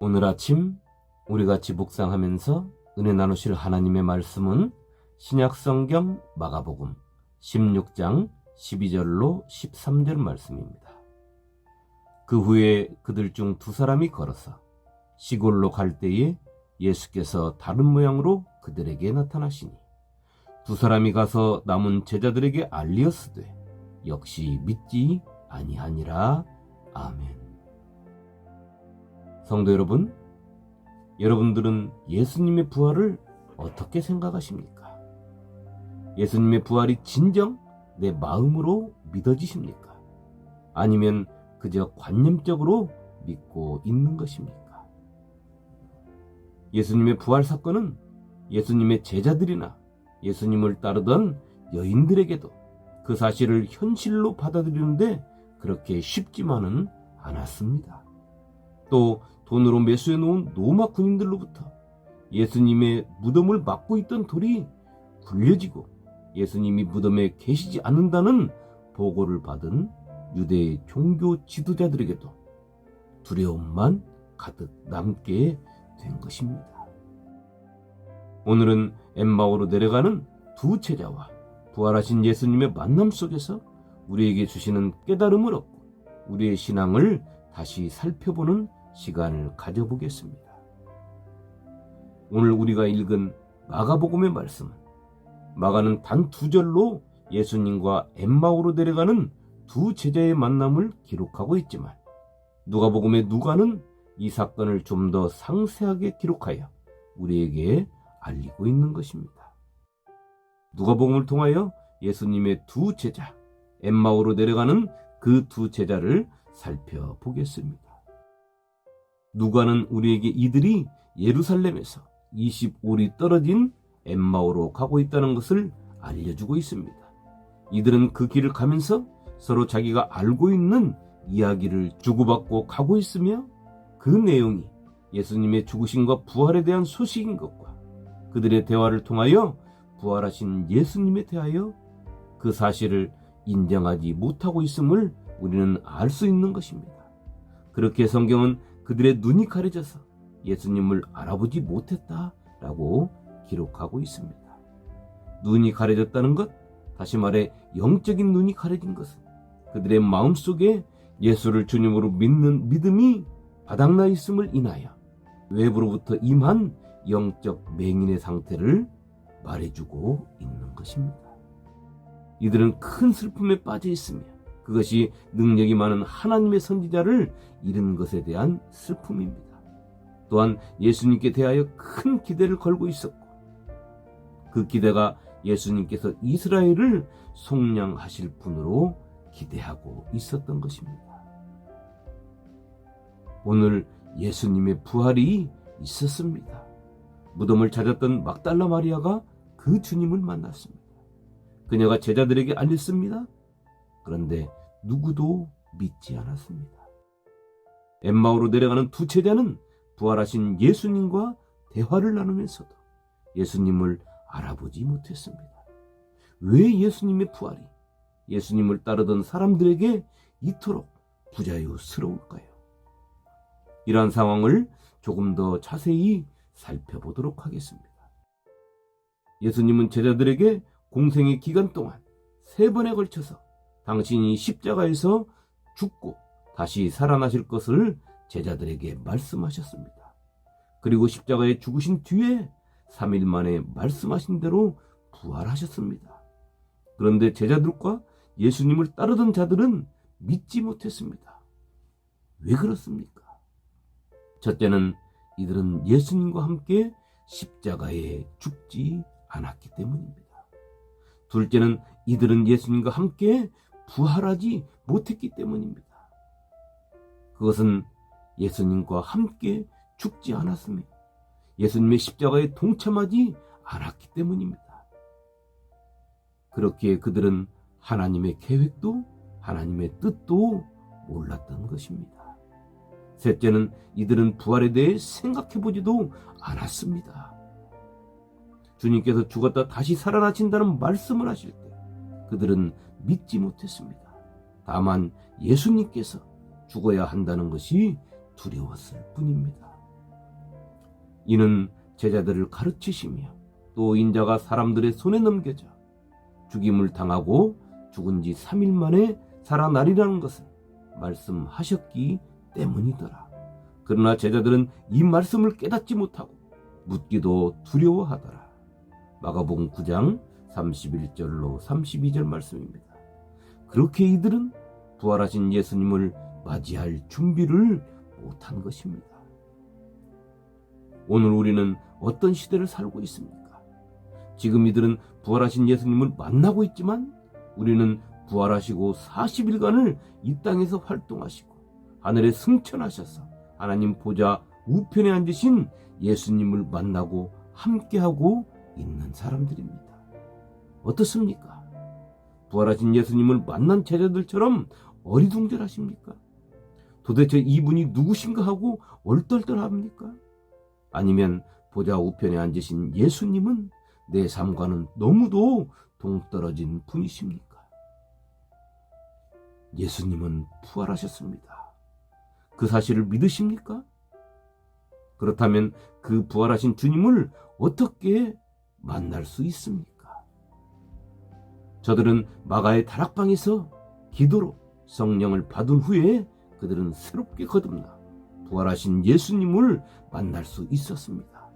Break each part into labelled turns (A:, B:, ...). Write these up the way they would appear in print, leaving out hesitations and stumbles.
A: 오늘 아침 우리 같이 묵상하면서 은혜 나누실 하나님의 말씀은 신약성경 마가복음 16장 12절로 13절 말씀입니다. 그 후에 그들 중 두 사람이 걸어서 시골로 갈 때에 예수께서 다른 모양으로 그들에게 나타나시니 두 사람이 가서 남은 제자들에게 알리었으되 역시 믿지 아니하니라. 아멘. 성도 여러분, 여러분들은 예수님의 부활을 어떻게 생각하십니까? 예수님의 부활이 진정 내 마음으로 믿어지십니까? 아니면 그저 관념적으로 믿고 있는 것입니까? 예수님의 부활 사건은 예수님의 제자들이나 예수님을 따르던 여인들에게도 그 사실을 현실로 받아들이는데 그렇게 쉽지만은 않았습니다. 또 돈으로 매수해 놓은 로마 군인들로부터 예수님의 무덤을 막고 있던 돌이 굴려지고 예수님이 무덤에 계시지 않는다는 보고를 받은 유대의 종교 지도자들에게도 두려움만 가득 남게 된 것입니다. 오늘은 엠마오로 내려가는 두 제자와 부활하신 예수님의 만남 속에서 우리에게 주시는 깨달음을 얻고 우리의 신앙을 다시 살펴보는 시간을 가져보겠습니다. 오늘 우리가 읽은 마가복음의 말씀은 마가는 단 두 절로 예수님과 엠마오로 내려가는 두 제자의 만남을 기록하고 있지만 누가복음의 누가는 이 사건을 좀 더 상세하게 기록하여 우리에게 알리고 있는 것입니다. 누가복음을 통하여 예수님의 두 제자, 엠마오로 내려가는 그 두 제자를 살펴보겠습니다. 누가는 우리에게 이들이 예루살렘에서 25리 떨어진 엠마오로 가고 있다는 것을 알려주고 있습니다. 이들은 그 길을 가면서 서로 자기가 알고 있는 이야기를 주고받고 가고 있으며 그 내용이 예수님의 죽으심과 부활에 대한 소식인 것과 그들의 대화를 통하여 부활하신 예수님에 대하여 그 사실을 인정하지 못하고 있음을 우리는 알 수 있는 것입니다. 그렇게 성경은 그들의 눈이 가려져서 예수님을 알아보지 못했다라고 기록하고 있습니다. 눈이 가려졌다는 것, 다시 말해 영적인 눈이 가려진 것은 그들의 마음속에 예수를 주님으로 믿는 믿음이 바닥나 있음을 인하여 외부로부터 임한 영적 맹인의 상태를 말해주고 있는 것입니다. 이들은 큰 슬픔에 빠져 있으며 그것이 능력이 많은 하나님의 선지자를 잃은 것에 대한 슬픔입니다. 또한 예수님께 대하여 큰 기대를 걸고 있었고 그 기대가 예수님께서 이스라엘을 속량하실 분으로 기대하고 있었던 것입니다. 오늘 예수님의 부활이 있었습니다. 무덤을 찾았던 막달라 마리아가 그 주님을 만났습니다. 그녀가 제자들에게 알렸습니다. 그런데 누구도 믿지 않았습니다. 엠마오로 내려가는 두 제자는 부활하신 예수님과 대화를 나누면서도 예수님을 알아보지 못했습니다. 왜 예수님의 부활이 예수님을 따르던 사람들에게 이토록 부자유스러울까요? 이러한 상황을 조금 더 자세히 살펴보도록 하겠습니다. 예수님은 제자들에게 공생의 기간 동안 3번에 걸쳐서 당신이 십자가에서 죽고 다시 살아나실 것을 제자들에게 말씀하셨습니다. 그리고 십자가에 죽으신 뒤에 3일 만에 말씀하신 대로 부활하셨습니다. 그런데 제자들과 예수님을 따르던 자들은 믿지 못했습니다. 왜 그렇습니까? 첫째는 이들은 예수님과 함께 십자가에 죽지 않았기 때문입니다. 둘째는 이들은 예수님과 함께 부활하지 못했기 때문입니다. 그것은 예수님과 함께 죽지 않았으며 예수님의 십자가에 동참하지 않았기 때문입니다. 그렇기에 그들은 하나님의 계획도 하나님의 뜻도 몰랐던 것입니다. 셋째는 이들은 부활에 대해 생각해보지도 않았습니다. 주님께서 죽었다 다시 살아나신다는 말씀을 하실 때 그들은 믿지 못했습니다. 다만 예수님께서 죽어야 한다는 것이 두려웠을 뿐입니다. 이는 제자들을 가르치시며 또 인자가 사람들의 손에 넘겨져 죽임을 당하고 죽은 지 3일 만에 살아나리라는 것을 말씀하셨기 때문이더라. 그러나 제자들은 이 말씀을 깨닫지 못하고 묻기도 두려워하더라. 마가복음 9장 31절로 32절 말씀입니다. 그렇게 이들은 부활하신 예수님을 맞이할 준비를 못한 것입니다. 오늘 우리는 어떤 시대를 살고 있습니까? 지금 이들은 부활하신 예수님을 만나고 있지만 우리는 부활하시고 40일간을 이 땅에서 활동하시고 하늘에 승천하셔서 하나님 보좌 우편에 앉으신 예수님을 만나고 함께하고 있는 사람들입니다. 어떻습니까? 부활하신 예수님을 만난 제자들처럼 어리둥절하십니까? 도대체 이분이 누구신가 하고 얼떨떨합니까? 아니면 보좌 우편에 앉으신 예수님은 내 삶과는 너무도 동떨어진 분이십니까? 예수님은 부활하셨습니다. 그 사실을 믿으십니까? 그렇다면 그 부활하신 주님을 어떻게 만날 수 있습니까? 저들은 마가의 다락방에서 기도로 성령을 받은 후에 그들은 새롭게 거듭나 부활하신 예수님을 만날 수 있었습니다.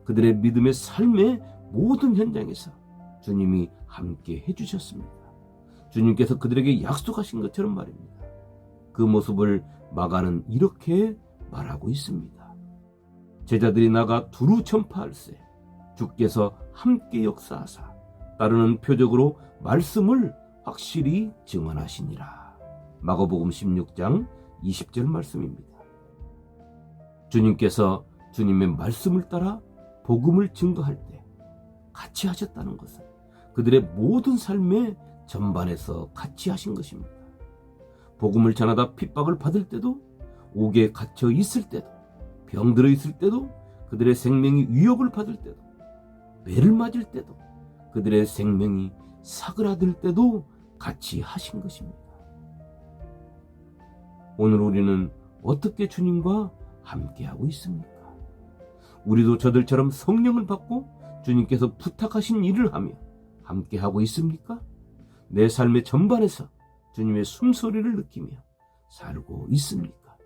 A: 그들의 믿음의 삶의 모든 현장에서 주님이 함께 해주셨습니다. 주님께서 그들에게 약속하신 것처럼 말입니다. 그 모습을 마가는 이렇게 말하고 있습니다. 제자들이 나가 두루 전파할세 주께서 함께 역사하사 따르는 표적으로 말씀을 확실히 증언하시니라. 마가복음 16장 20절 말씀입니다. 주님께서 주님의 말씀을 따라 복음을 증거할 때 같이 하셨다는 것은 그들의 모든 삶의 전반에서 같이 하신 것입니다. 복음을 전하다 핍박을 받을 때도, 옥에 갇혀 있을 때도, 병들어 있을 때도, 그들의 생명이 위협을 받을 때도, 매를 맞을 때도, 그들의 생명이 사그라들 때도 같이 하신 것입니다. 오늘 우리는 어떻게 주님과 함께하고 있습니까? 우리도 저들처럼 성령을 받고 주님께서 부탁하신 일을 하며 함께하고 있습니까? 내 삶의 전반에서 주님의 숨소리를 느끼며 살고 있습니까?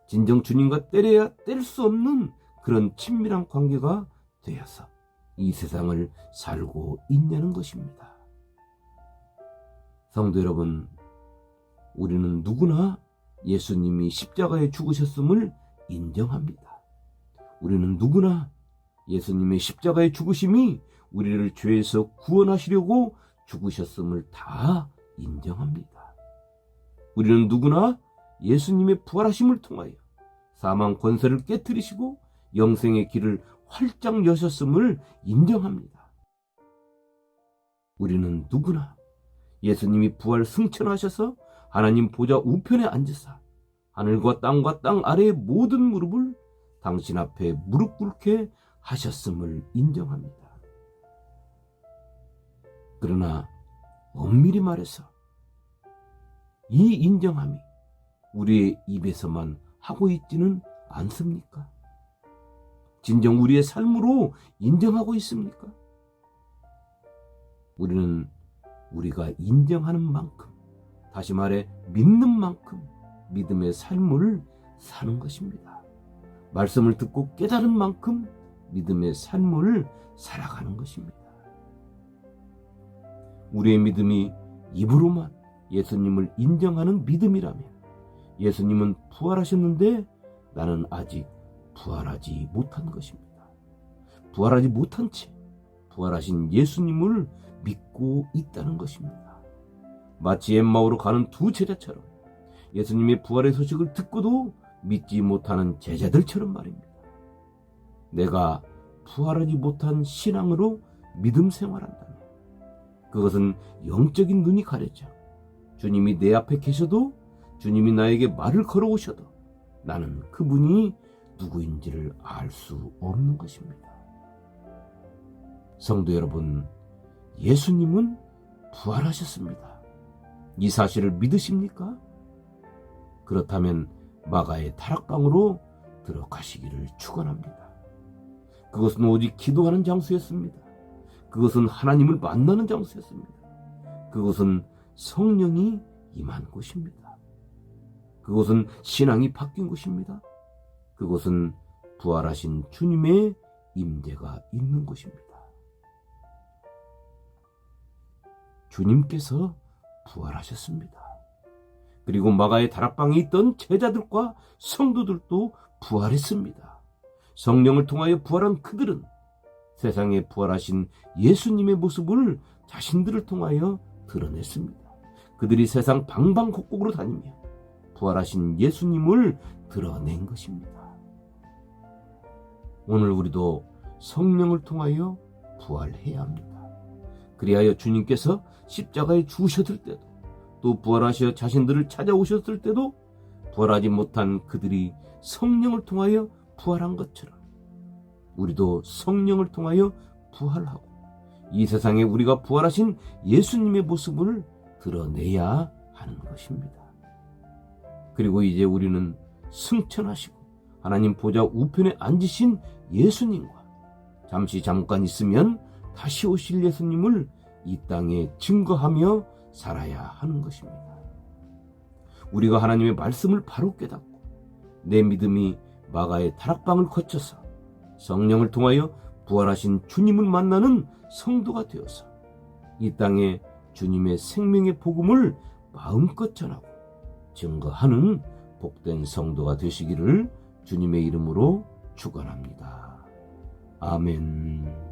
A: 진정 주님과 떼려야 뗄 수 없는 그런 친밀한 관계가 되어서 이 세상을 살고 있냐는 것입니다. 성도 여러분, 우리는 누구나 예수님이 십자가에 죽으셨음을 인정합니다. 우리는 누구나 예수님의 십자가의 죽으심이 우리를 죄에서 구원하시려고 죽으셨음을 다 인정합니다. 우리는 누구나 예수님의 부활하심을 통하여 사망 권세를 깨뜨리시고 영생의 길을 활짝 여셨음을 인정합니다. 우리는 누구나 예수님이 부활 승천하셔서 하나님 보좌 우편에 앉으사 하늘과 땅 아래의 모든 무릎을 당신 앞에 무릎 꿇게 하셨음을 인정합니다. 그러나 엄밀히 말해서 이 인정함이 우리의 입에서만 하고 있지는 않습니까? 진정 우리의 삶으로 인정하고 있습니까? 우리는 우리가 인정하는 만큼, 다시 말해 믿는 만큼 믿음의 삶을 사는 것입니다. 말씀을 듣고 깨달은 만큼 믿음의 삶을 살아가는 것입니다. 우리의 믿음이 입으로만 예수님을 인정하는 믿음이라면 예수님은 부활하셨는데 나는 아직 부활하지 못한 것입니다. 부활하지 못한 채 부활하신 예수님을 믿고 있다는 것입니다. 마치 엠마오로 가는 두 제자처럼 예수님의 부활의 소식을 듣고도 믿지 못하는 제자들처럼 말입니다. 내가 부활하지 못한 신앙으로 믿음 생활한다면 그것은 영적인 눈이 가려져 주님이 내 앞에 계셔도 주님이 나에게 말을 걸어오셔도 나는 그분이 누구인지를 알 수 없는 것입니다. 성도 여러분, 예수님은 부활하셨습니다. 이 사실을 믿으십니까? 그렇다면 마가의 다락방으로 들어가시기를 축원합니다. 그것은 오직 기도하는 장소였습니다. 그것은 하나님을 만나는 장소였습니다. 그것은 성령이 임한 곳입니다. 그것은 신앙이 바뀐 곳입니다. 그것은 부활하신 주님의 임재가 있는 곳입니다. 주님께서 부활하셨습니다. 그리고 마가의 다락방에 있던 제자들과 성도들도 부활했습니다. 성령을 통하여 부활한 그들은 세상에 부활하신 예수님의 모습을 자신들을 통하여 드러냈습니다. 그들이 세상 방방곡곡으로 다니며 부활하신 예수님을 드러낸 것입니다. 오늘 우리도 성령을 통하여 부활해야 합니다. 그리하여 주님께서 십자가에 죽으셨을 때도, 또 부활하셔 자신들을 찾아오셨을 때도 부활하지 못한 그들이 성령을 통하여 부활한 것처럼 우리도 성령을 통하여 부활하고 이 세상에 우리가 부활하신 예수님의 모습을 드러내야 하는 것입니다. 그리고 이제 우리는 승천하시고 하나님 보좌 우편에 앉으신 예수님과 잠깐 있으면 다시 오실 예수님을 이 땅에 증거하며 살아야 하는 것입니다. 우리가 하나님의 말씀을 바로 깨닫고 내 믿음이 마가의 다락방을 거쳐서 성령을 통하여 부활하신 주님을 만나는 성도가 되어서 이 땅에 주님의 생명의 복음을 마음껏 전하고 증거하는 복된 성도가 되시기를 주님의 이름으로 축원합니다. 아멘.